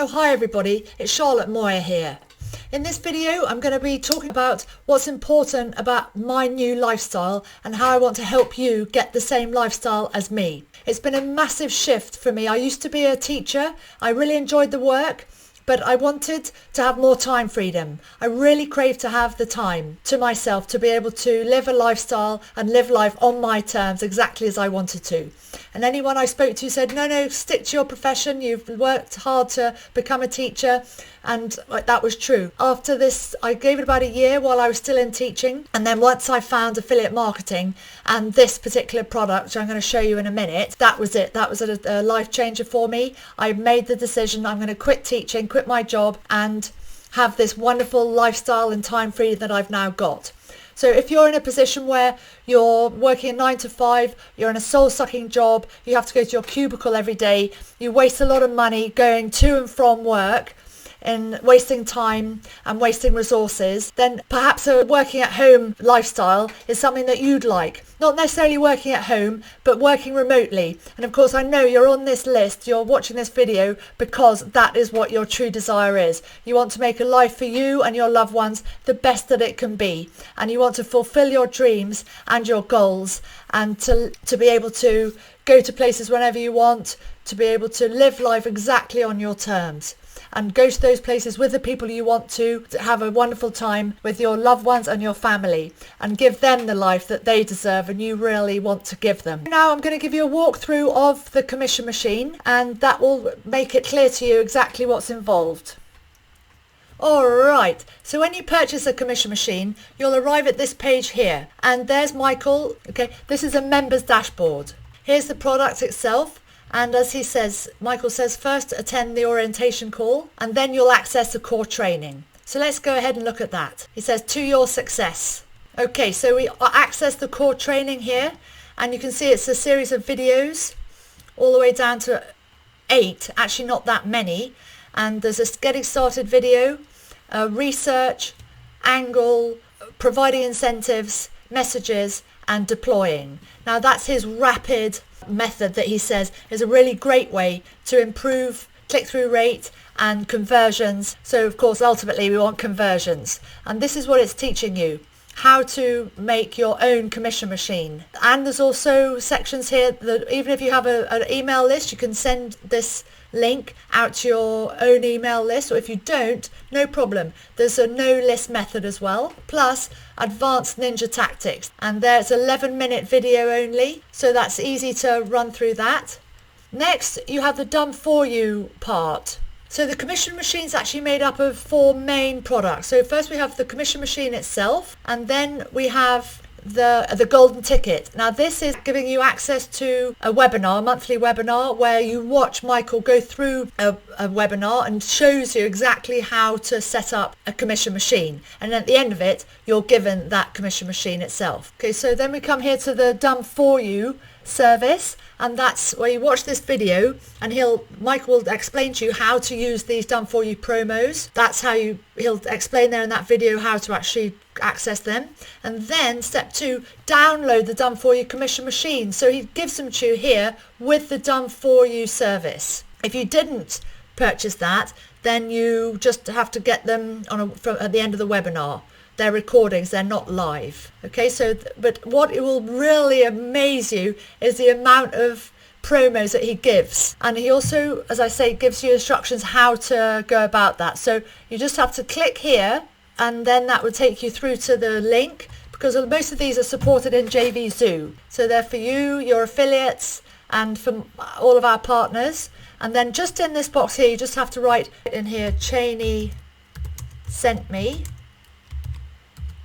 Oh, hi everybody, it's Charlotte Moir here. In this video I'm going to be talking about what's important about my new lifestyle and how I want to help you get the same lifestyle as me. It's been a massive shift for me. I used to be a teacher, I really enjoyed the work, but I wanted to have more time freedom. I really craved to have the time to myself to be able to live a lifestyle and live life on my terms exactly as I wanted to. And anyone I spoke to said, no, stick to your profession. You've worked hard to become a teacher. And that was true. After this, I gave it about a year while I was still in teaching. And then once I found affiliate marketing and this particular product, which I'm going to show you in a minute, that was it. That was a life changer for me. I made the decision I'm going to quit teaching, quit my job and have this wonderful lifestyle and time freedom that I've now got. So if you're in a position where you're working a 9 to 5, you're in a soul-sucking job, you have to go to your cubicle every day, you waste a lot of money going to and from work, and wasting time and wasting resources, then perhaps a working at home lifestyle is something that you'd like. Not necessarily working at home, but working remotely. And of course I know you're on this list, you're watching this video because that is what your true desire is. You want to make a life for you and your loved ones the best that it can be. And you want to fulfill your dreams and your goals and to be able to go to places whenever you want, to be able to live life exactly on your terms. And go to those places with the people you want to have a wonderful time with your loved ones and your family and give them the life that they deserve and you really want to give them. Now I'm going to give you a walkthrough of the commission machine and that will make it clear to you exactly what's involved. Alright, so when you purchase a commission machine, you'll arrive at this page here and there's Michael. Okay, this is a member's dashboard. Here's the product itself. And as he says, Michael says, first attend the orientation call and then you'll access the core training. So let's go ahead and look at that. He says, to your success. Okay, so we access the core training here and you can see it's a series of videos all the way down to 8, actually not that many. And there's a getting started video, research, angle, providing incentives, messages and deploying. Now that's his rapid method that he says is a really great way to improve click-through rate and conversions. So of course ultimately we want conversions, and this is what it's teaching you, how to make your own commission machine. And there's also sections here that even if you have an email list, you can send this link out to your own email list, or if you don't, no problem, there's a no list method as well, plus advanced ninja tactics, and there's 11-minute video only, so that's easy to run through that. Next you have the done for you part. So the commission machine is actually made up of 4 main products. So first we have the commission machine itself, and then we have the golden ticket. Now this is giving you access to a webinar, a monthly webinar, where you watch Michael go through a webinar and shows you exactly how to set up a commission machine, and at the end of it you're given that commission machine itself. Okay, so then we come here to the done for you service, and that's where you watch this video and Michael will explain to you how to use these done for you promos. That's how he'll explain there in that video how to actually access them. And then step 2, download the done for you commission machine. So he gives them to you here with the done for you service. If you didn't purchase that, then you just have to get them at the end of the webinar. They're recordings, they're not live. Okay, so but what it will really amaze you is the amount of promos that he gives, and he also, as I say, gives you instructions how to go about that. So you just have to click here and then that will take you through to the link, because most of these are supported in JVZoo, so they're for you, your affiliates, and for all of our partners. And then just in this box here you just have to write in here, Cheney sent me.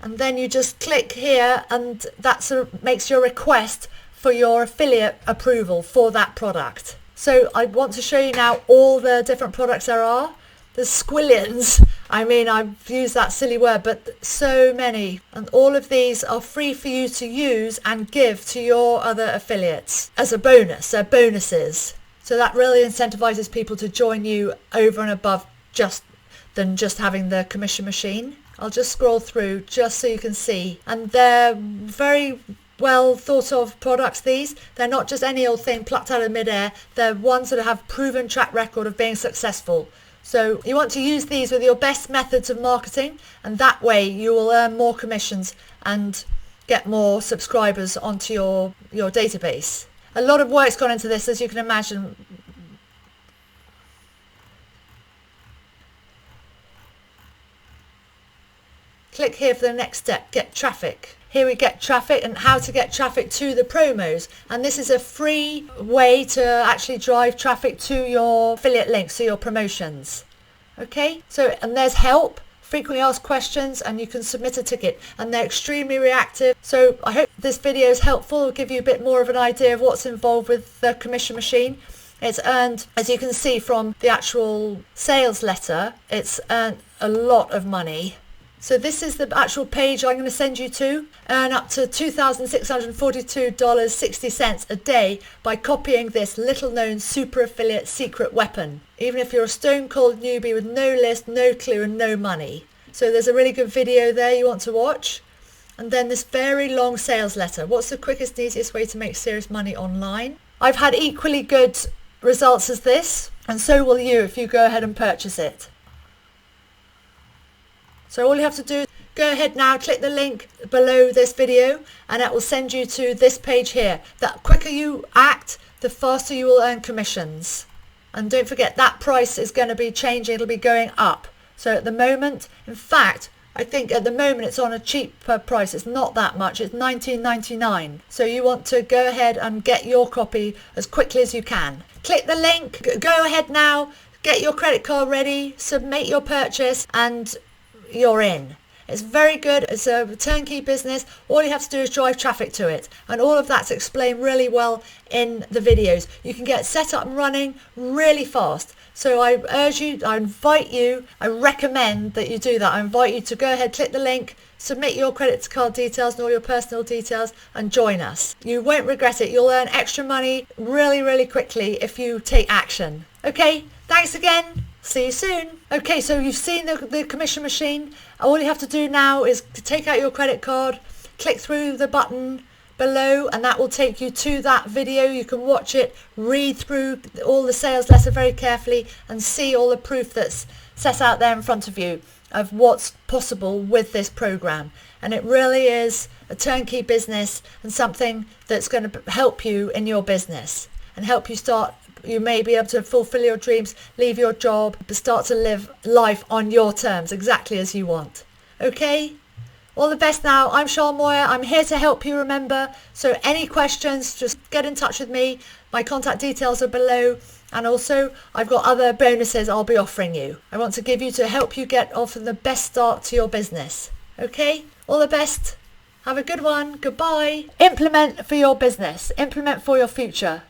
And then you just click here and that makes your request for your affiliate approval for that product. So I want to show you now all the different products there are. There's squillions. I mean, I've used that silly word, but so many. And all of these are free for you to use and give to your other affiliates as a bonus. They're bonuses. So that really incentivizes people to join you over and above than just having the commission machine. I'll just scroll through just so you can see, and they're very well thought of products, these. They're not just any old thing plucked out of midair. They're ones that have proven track record of being successful So you want to use these with your best methods of marketing, and that way you will earn more commissions and get more subscribers onto your database. A lot of work's gone into this, as you can imagine. Click here for the next step, get traffic. Here we get traffic and how to get traffic to the promos. And this is a free way to actually drive traffic to your affiliate links, to your promotions. Okay, so, and there's help, frequently asked questions, and you can submit a ticket, and they're extremely reactive. So I hope this video is helpful. It'll give you a bit more of an idea of what's involved with the commission machine. It's earned, as you can see from the actual sales letter, it's earned a lot of money. So this is the actual page I'm going to send you to. Earn up to $2,642.60 a day by copying this little known super affiliate secret weapon. Even if you're a stone cold newbie with no list, no clue and no money. So there's a really good video there you want to watch. And then this very long sales letter. What's the quickest and easiest way to make serious money online? I've had equally good results as this, and so will you if you go ahead and purchase it. So all you have to do is go ahead now, click the link below this video, and it will send you to this page here. The quicker you act, the faster you will earn commissions. And don't forget, that price is going to be changing. It'll be going up. So at the moment, in fact, I think at the moment it's on a cheaper price. It's not that much. It's $19.99. So you want to go ahead and get your copy as quickly as you can. Click the link. Go ahead now. Get your credit card ready. Submit your purchase and you're in. It's very good. It's a turnkey business. All you have to do is drive traffic to it, and all of that's explained really well in the videos. You can get set up and running really fast. So I urge you, I invite you, I recommend that you do that. I invite you to go ahead, click the link, submit your credit card details and all your personal details and join us. You won't regret it. You'll earn extra money really, really quickly if you take action. Okay, thanks again. See you soon. Okay, so you've seen the commission machine. All you have to do now is to take out your credit card, click through the button below, and that will take you to that video. You can watch it, read through all the sales letter very carefully and see all the proof that's set out there in front of you of what's possible with this program. And it really is a turnkey business and something that's going to help you in your business and help you start. You may be able to fulfill your dreams, leave your job, but start to live life on your terms, exactly as you want. Okay? All the best now. I'm Moir. I'm here to help you, remember. So any questions, just get in touch with me. My contact details are below. And also, I've got other bonuses I'll be offering you. I want to give you to help you get off to the best start to your business. Okay? All the best. Have a good one. Goodbye. Implement for your business. Implement for your future.